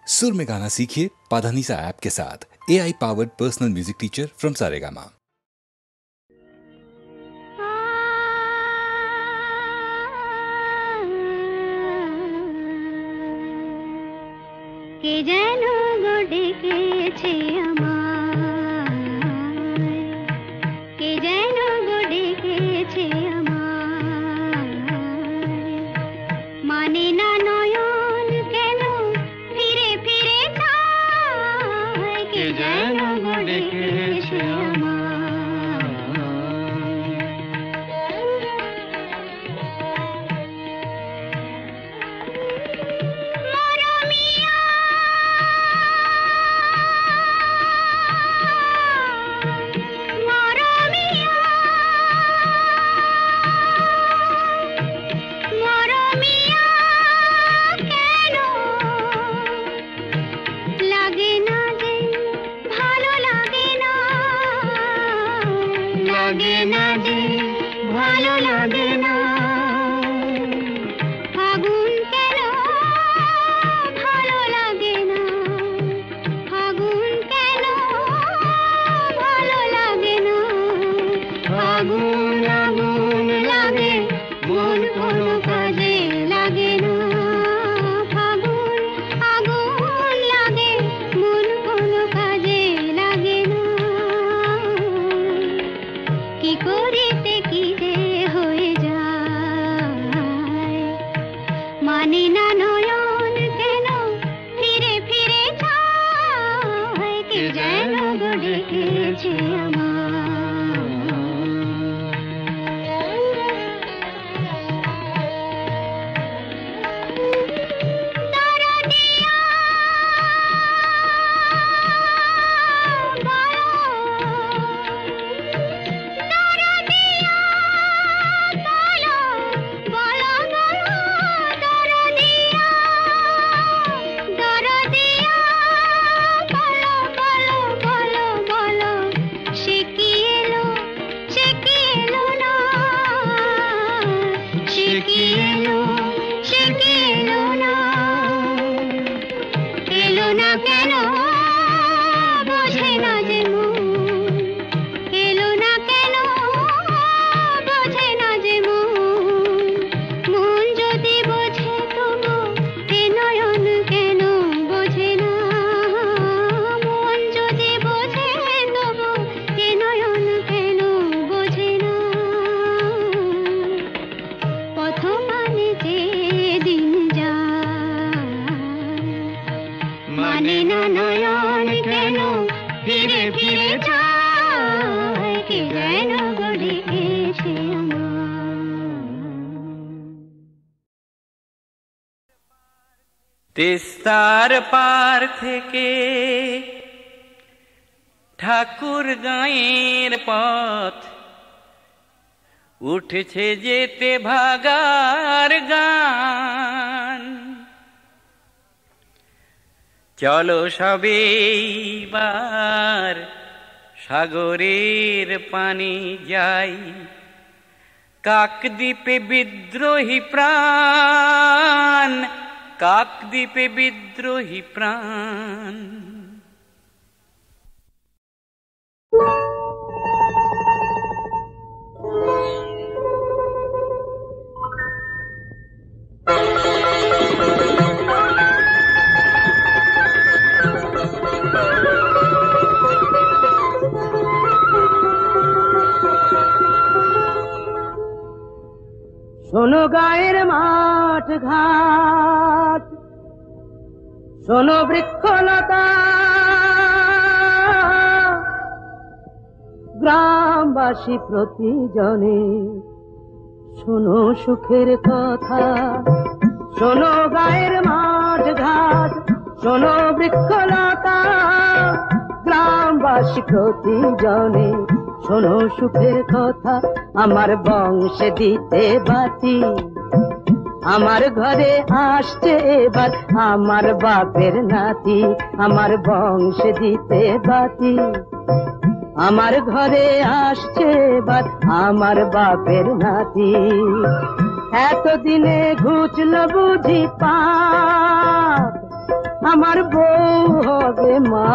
सुर में गाना सीखिए पाधानीसा ऐप के साथ। AI powered personal music teacher from Saregama. के जेनो गडेकेছে আমার, के जेनो गडेकेছে আমার, মানে না নয়ন কেন ফিরে ফিরে চায়, के जेनो गडेकेছে আমার। ভালো লাগে না ফাগুন কেন ভালো লাগে না, ফাগুন কেন ভালো লাগে না, ফাগুন আগুন লাগে মন কোনো কাজে লাগে না, ফাগুন আগুন লাগে মন কোনো কাজে লাগে না, কি করিতে কি যে হয়ে যায়, মানে না নয়ন কেন ফিরে ফিরে চায়, কে যেন ডেকেছে তিস্তার পার থেকে ঠাকুর গাঁয়ের পথ উঠেছে যেতে ভাগার গান, চলো সবেবার সাগরের পানি যাই, কাকদ্বীপে বিদ্রোহী প্রাণ, কাকদ্বীপে বিদ্রোহী প্রাণ। শোনো গায়ের মাঠ ঘাট, শোনো বৃক্ষলতা, গ্রামবাসী প্রতিজনে শোনো সুখের কথা, শোনো গায়ের মাঠ ঘাট, শোনো বৃক্ষলতা, গ্রামবাসী প্রতিজনে শোনো সুখের কথা। আমার বংশে দিতে বাতি, আমার ঘরে আসছে এবার আমার বাপের নাতি, আমার বংশে দিতে বাতি, আমার ঘরে আসছে এবার আমার বাপের নাতি। এতদিনে ঘুচল বুঝি পাপ, আমার বউ হবে মা,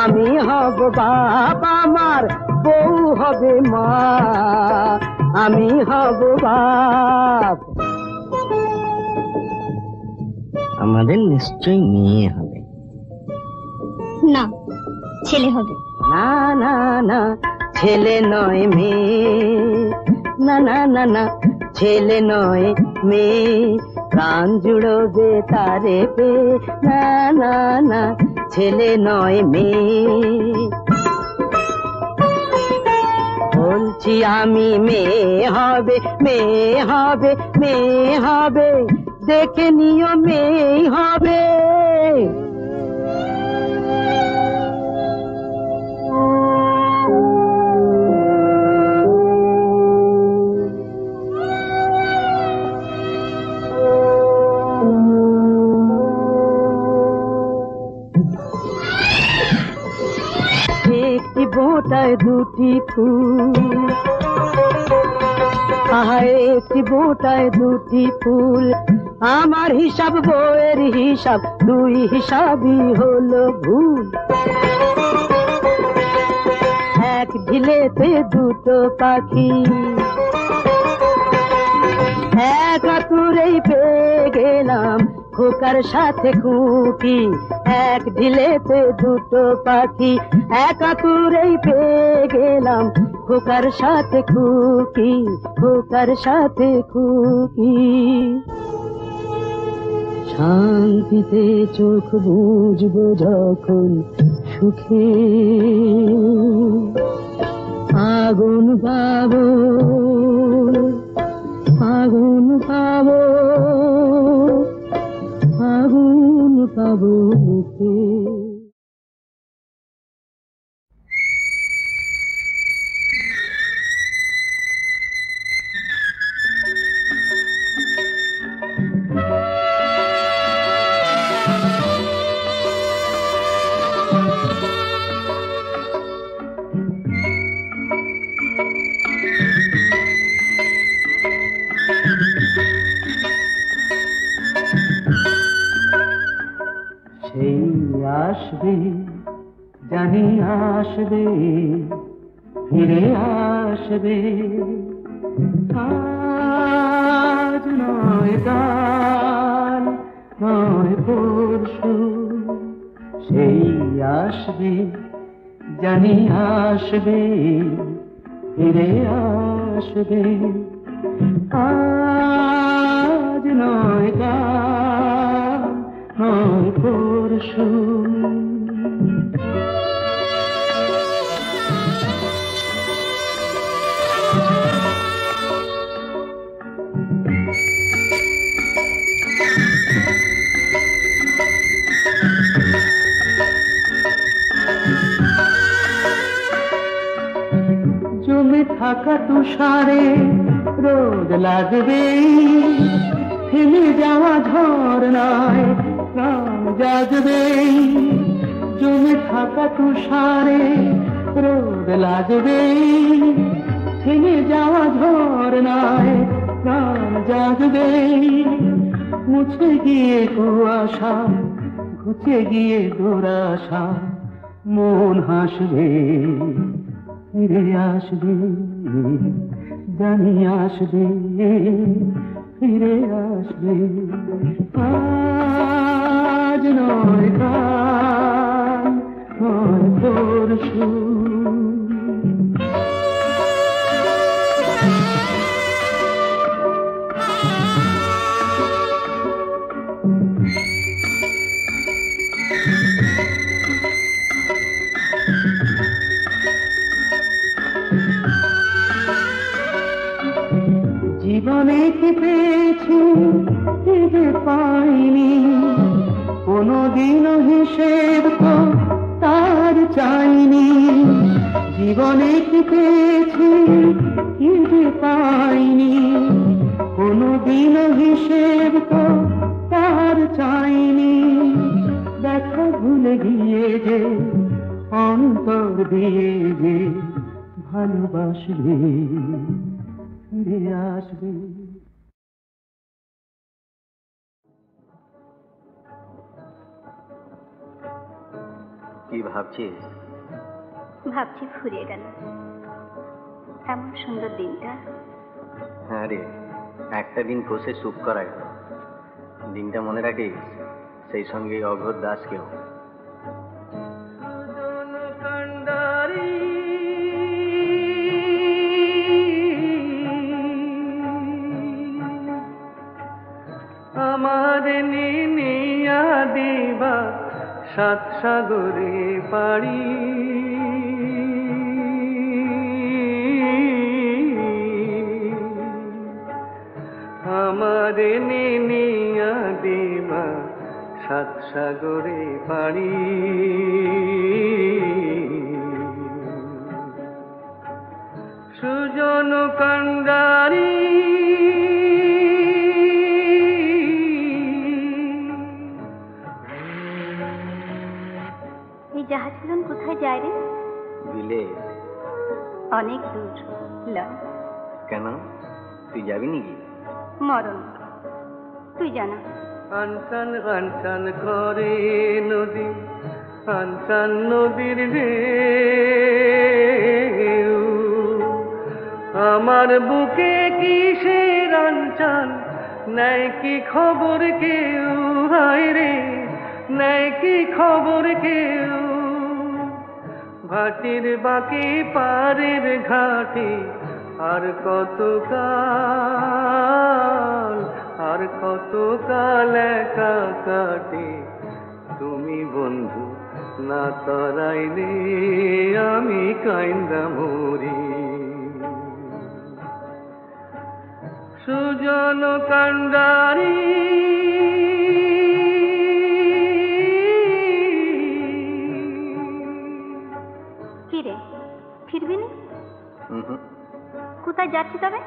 আমি হব বাপ, আমার বউ হবে মা, আমি হব বাপ। আমাদের নিশ্চয়ই মেয়ে হবে। না, ছেলে হবে। না না না, ছেলে নয় মেয়ে, না না না না, ছেলে নয় মেয়ে, প্রাণ জুড়বে তারে পে, না না না, ছেলে নয় মেয়ে। বলছি আমি মেয়ে হবে, মেয়ে হবে, মেয়ে হবে, দেখে নিও মেয়ে হবে। একটি বোঁটায় দুটি ফুল, আহারে একটি বোঁটায় দুটি ফুল, আমার হিসাব বইয়ের হিসাব, দুই হিসাবই হলো ভুল। এক ঢিলেতে দুটো পাখি, এক আতুরেই পেয়ে গেলাম খোকার সাথে খুকি। এক ঢিলেতে দুটো পাখি, এক আতুরেই পেয়ে গেলাম খোকার সাথে খুকি, খোকার সাথে খুকি। শান্তিতে চোখ বুঝবো যখন সুখে, আগুন পাবো, আগুন পাবো, আগুন পাবো মুখে। আসবে জানি আসবে, ফিরে আসবে, আজ নয় কাল নয় পরশু, সেই আসবে জানি আসবে, ফিরে আসবে, আজ নয় কাল নয় পরশু। জমে থাকা তুষারে রোদ লাগবে, থেমে যাওয়া ঝরনায় প্রাণ জাগবে। জমে থাকা তুষারে রোদ লাগবে, থেমে যাওয়া ঝরনায় প্রাণ জাগবে। মুছে গিয়ে কুয়াশা, ঘুচে গিয়ে দুরাশা, মন হাসবে, ফিরে আসবে জানি আসবে, ফিরে আসবে, আজ নয় কাল নয় পরশু। জীবনে কি পেয়েছি কি যে পাইনি, কোনদিনও হিসেব তো তার চাইনি। জীবনে কি পেয়েছি কি যে পাইনি, কোনদিনও হিসেব তো তার চাইনি। দেখা ভুলে গিয়ে যে অন্তর দিয়ে যে ভালোবাসবে, ফিরে আসবে। কি ভাবছিস? ভাবছি ফুরিয়ে গেল এমন সুন্দর দিনটা। হ্যাঁ রে, একটা দিন বসে চুপ করা গেল। দিনটা মনে রাখিস, সেই সঙ্গে অঘোর দাসকেও। আমার নিয়া দিবা সাত সাগরে পাড়ি, আমার নিয়া দিবা সাত সাগরে পাড়ি। সুজন কান্ডারি এই জাহাজগুলো কোথায় যায় রে? বিলে। অনেক দূর লয়। কেন, তুই যাবি নাকি? মরণ, তুই জানা। আনচান আনচান করে নদী, আনচান নদীর ঢেউ, আমার বুকে কিসের আনচান, নাই কি খবর কেউ, হায় রে নাই কি খবর কেউ। ভাটির বাকি পারের ঘাটে আর কতকাল, আর কতকাল একা কাটে, তুমি বন্ধু না তরাইলে আমি কাইন্দা মরি। সুজন কান্ডারি কি রে, ফিরবি না? কোথায় যাচ্ছি তবে?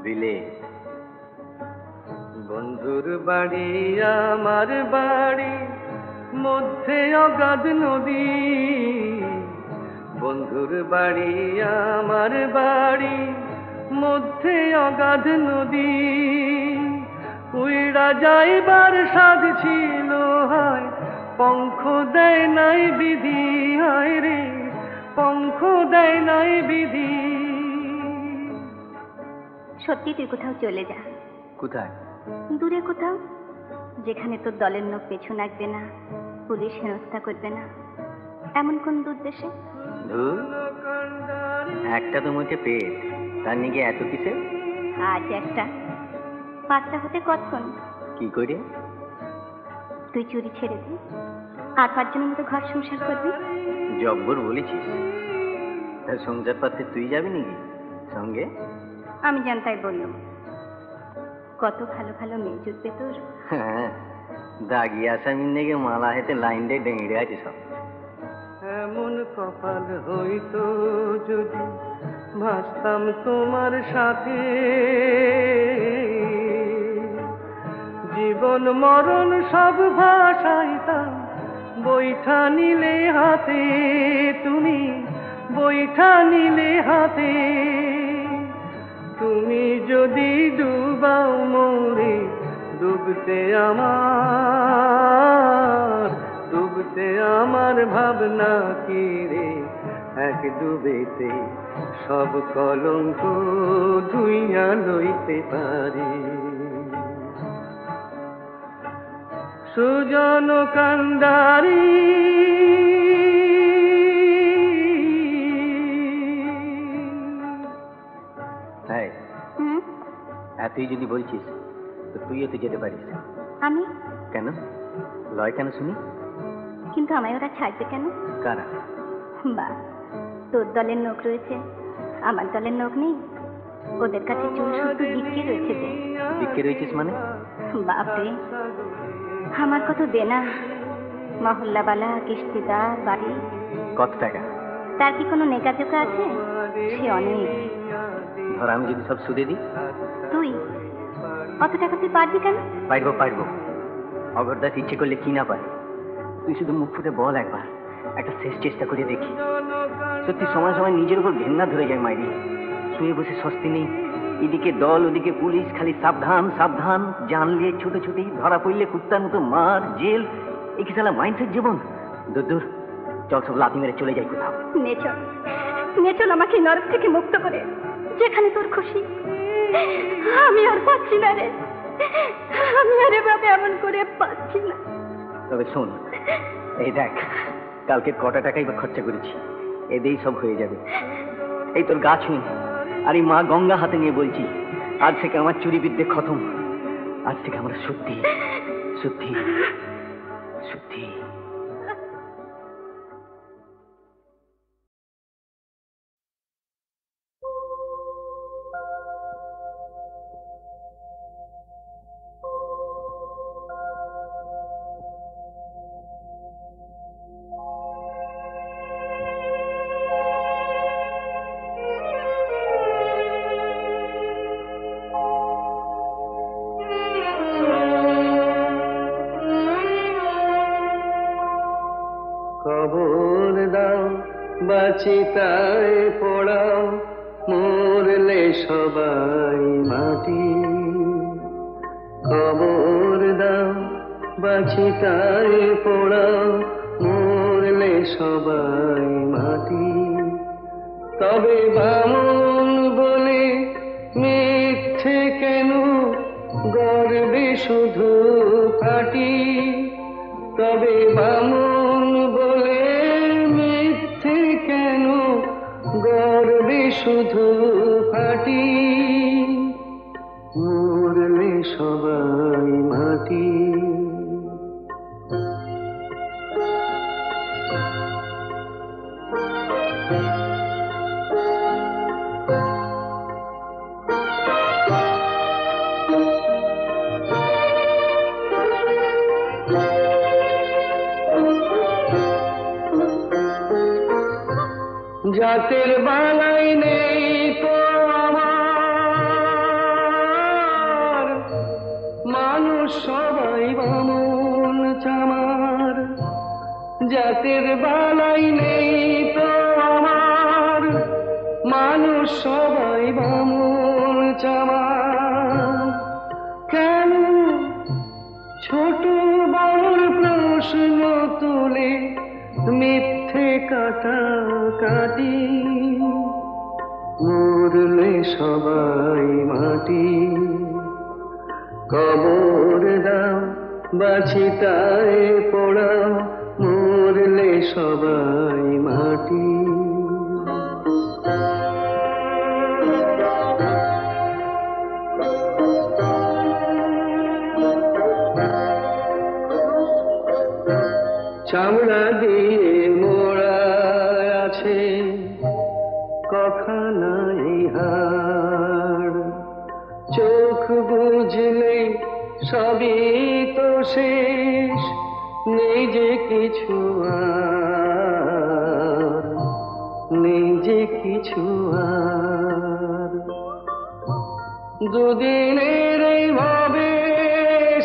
বিলে। বন্ধুর বাড়ি আমার বাড়ি, মধ্যে অগাধ নদী, বন্ধুর বাড়ি আমার বাড়ি, মধ্যে অগাধ নদী। উইড়া যাইবার সাধ ছিল হায়, পঙ্খ দেয় নাই বিধি, হায় রে পঙ্খ দেয় নাই বিধি। সত্যি তুই কোথাও চলে যা। কোথায়? দূরে কোথাও, যেখানে তোর দলের লোক পেছু লাগবে না, পুলিশ হেনস্থা করবে না, এমন কোন দূর দেশে। ধুর, একটা তো মুখে পেট, তার নিয়ে এত কিসে? আজ একটা, পাঁচটা হতে কতক্ষণ? কি করে? তুই চুরি ছেড়ে দে, আর পাঁচজনের মতো ঘর সংসার করবি। জব্বর বলেছিস। তা সংসার পাতে তুই যাবি নাকি সঙ্গে? আমি জানতাই বললাম, কত ভালো ভালো মেয়ে জুটবে তোর। হ্যাঁ, দাগি আসামির নেগে মালা হেতে লাইন দিয়ে ডেঙে আছে সব। এমন কপাল হইতো যদি ভাসতাম তোমার সাথে, জীবন মরণ সব ভাসাইতাম বৈঠা নিলে হাতে, তুমি বৈঠা নিলে হাতে। তুমি যদি ডুবাও মোরে, ডুবতে আমার, ডুবতে আমার ভাবনা কি রে, এক ডুবেতে সব কলঙ্ক ধুইয়া লইতে পারি। সুজন কান্ডারি এতই যদি বলছিস তো তুইও তো যেতে পারিস। আমি কেন লয় কেন শুনি? কিন্তু আমায় ওরা ছাড়বে কেন? কারা? বা, তোর দলের লোক রয়েছে, আমার দলের লোক নেই। ওদের কাছে চুল শুধু বিক্রি রয়েছে। যে বিক্রি রয়েছিস মানে? বাপরে, আমার কত দেনা, মহল্লাবালা, কিস্তিদার, বাড়ি। কত টাকা? তার কি কোনো নেকাজোকা আছে? সে অনেক। ধর আমি যদি সব সুদে দিই? তুই অত টাকা তুই পারবি কেন? পারবো পারবো। অগরদাস ইচ্ছে করলে কি না পারে। তুই শুধু মুখ ফুটে বল একবার, একটা শেষ চেষ্টা করে দেখি। সত্যি সময় সময় নিজের উপর ঘেন্না ধরে যায় মাইরি। শুয়ে বসে স্বস্তি নেই, এদিকে দল ওদিকে পুলিশ, খালি সাবধান সাবধান। জানলে ছোট ছোটি, ধরা পড়লে কুত্তার মতো মার, জেল। এই কি সালা মাইন্ডসেট জীবন? দূর দূর, চল সব লাথি মেরে চলে যাই কোথাও। নে চল আমাকে নরক থেকে মুক্ত করে, যেখানে তোর খুশি। আমি আর পাচ্ছি না রে, আমি আর এভাবে এমন করে পাচ্ছি না। তবে শোন, এই দেখ কালকে কটা টাকাই বা খরচা করেছি, এতেই সব হয়ে যাবে। এই তোর গা ছুঁই আর এই মা গঙ্গা হাতে নিয়ে বলছি, আজ থেকে আমার চুরি বিদ্যে খতম। আজ থেকে আমরা সত্যি সত্যি সত্যি। খবর দাও বাচিতায় পড়াও, মরলে সবাই মাটি। খবর দাও বাচিতায় পড়াও, মরলে সবাই মাটি। তবে বামন বলে মিথ্যে কেন, গর্বে শুধু কাটি। তবে বামন বলে মিথ্যে কেন, গর্বে শুধু ফাটি। মরলে সবাই মাটি। জাতের বালাই নেই তো আমার, মানুষ সবাই বামন চামার। জাতের বালাই নেই তো আমার, মানুষ সবাই বামন চামার। কেন ছোট বড় প্রশ্ন তুলে মিথ্যে কাটাকাটি। মরলে সবাই মাটি। কবর দাও বাচিতায় পড়াও, মরলে সবাই মাটি। চামড়া দিয়ে মোড়া আছে কখানাই হাড়। চোখ বুঝলে সবই তো শেষ, নেই যে কিছু আর, নেই যে কিছু আর। দুদিনের এই ভাবে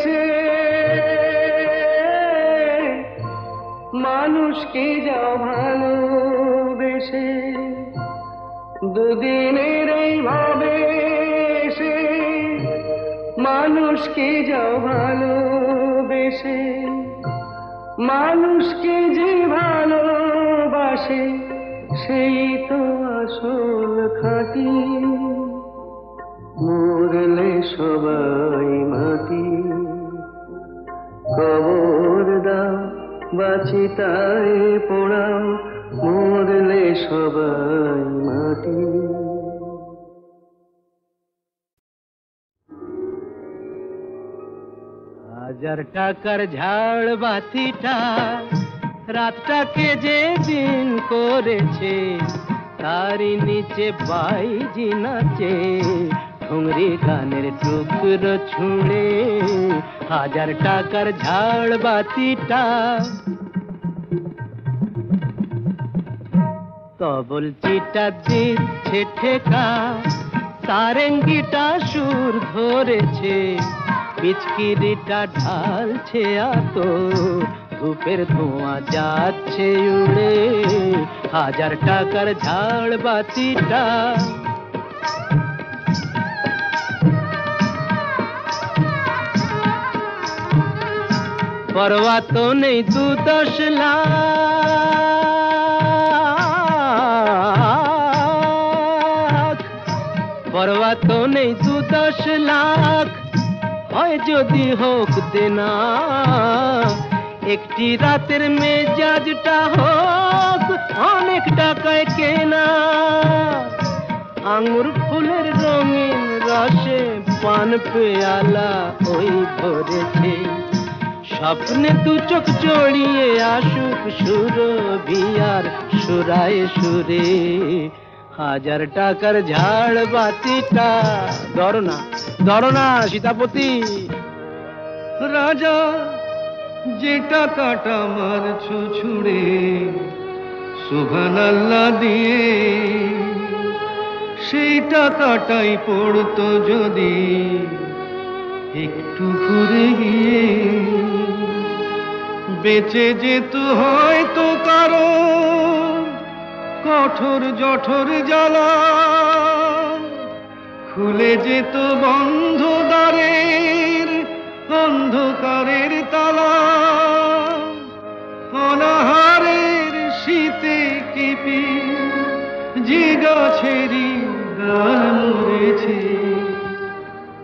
সে মানুষকে যাও ভালোবেসে। দুদিনের এই ভাবে সে মানুষকে যাও ভালোবেসে। মানুষকে যে ভালোবাসে সেই তো আসল খাঁটি। মরলে সবাই মাটি। কবর দাও বাচিতায় পড়াও, মরলে সবাই মাটি। হাজার টাকার ঝাড় বাতিটা রাতটাকে যে দিন করেছে, তারই নিচে বাইজি নাচে ঠুংরি গানের টুকরো ছুঁড়ে। হাজার টাকার ঝাড় বাতিটা তবল চিটা দিচ্ছে ঠেকা, সারেঙ্গিটা সুর ধরেছে, পিচকিরিটা ঢালছে আতো, ধূপের ধোঁয়া যাচ্ছে উড়ে। হাজার টাকার ঝাড় বাতিটা পরোয়া তো নেই 2-10 লাখ, তো নেই 2-10 লাখ, হয় যদি হোক দেনা, একটি রাতের মেজাজটা হোক অনেক টাকায় কেনা। আঙুর ফুলের রঙিন রসে পান পেয়ালা ওই ভরেছে, স্বপ্নে 2 চোখ জড়িয়ে আসুক সুরভিয়ার সুরায় সুরে। 1000 টাকার ঝাড় বাতিটা ধরো না সীতাপতি। রাজা যে টাকাটা মারছো ছুড়ে সুবহানাল্লাহ দিয়ে, সেই টাকাটাই পড়তো যদি একটু ঘুরে গিয়ে, বেঁচে যেত হয়তো কারো কঠোর জঠর জ্বালা, খুলে যেত বন্ধ দ্বারের অন্ধকারের তালা। অনাহারের শীতে কেঁপে যে গাছেরই ডাল মরেছে,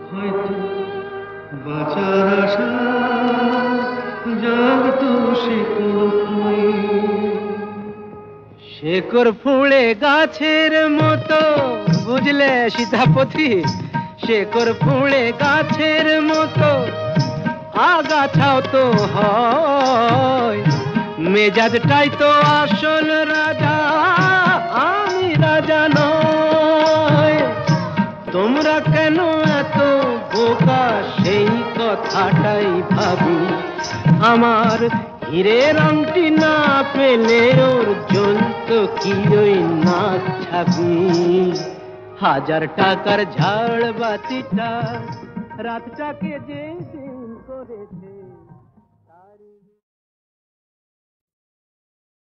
হয়তো বাঁচার আশা জাগতো শেকড় ফুঁড়ে গাছের মতো, বুঝলে সীতাপতি? শেকড় ফুঁড়ে গাছের মতো আগাছাও তো হয়, মেজাজটাই তো আসল রাজা, আমি রাজা নয়। তোমরা কেন এত বোকা সেই কথাটাই ভাবি, আমার হীরের আংটি না পেলে ওর জ্বলতো কি ওই নাক ছাবি। 1000 টাকার ঝাড় বাতিটা রাতটাকে যে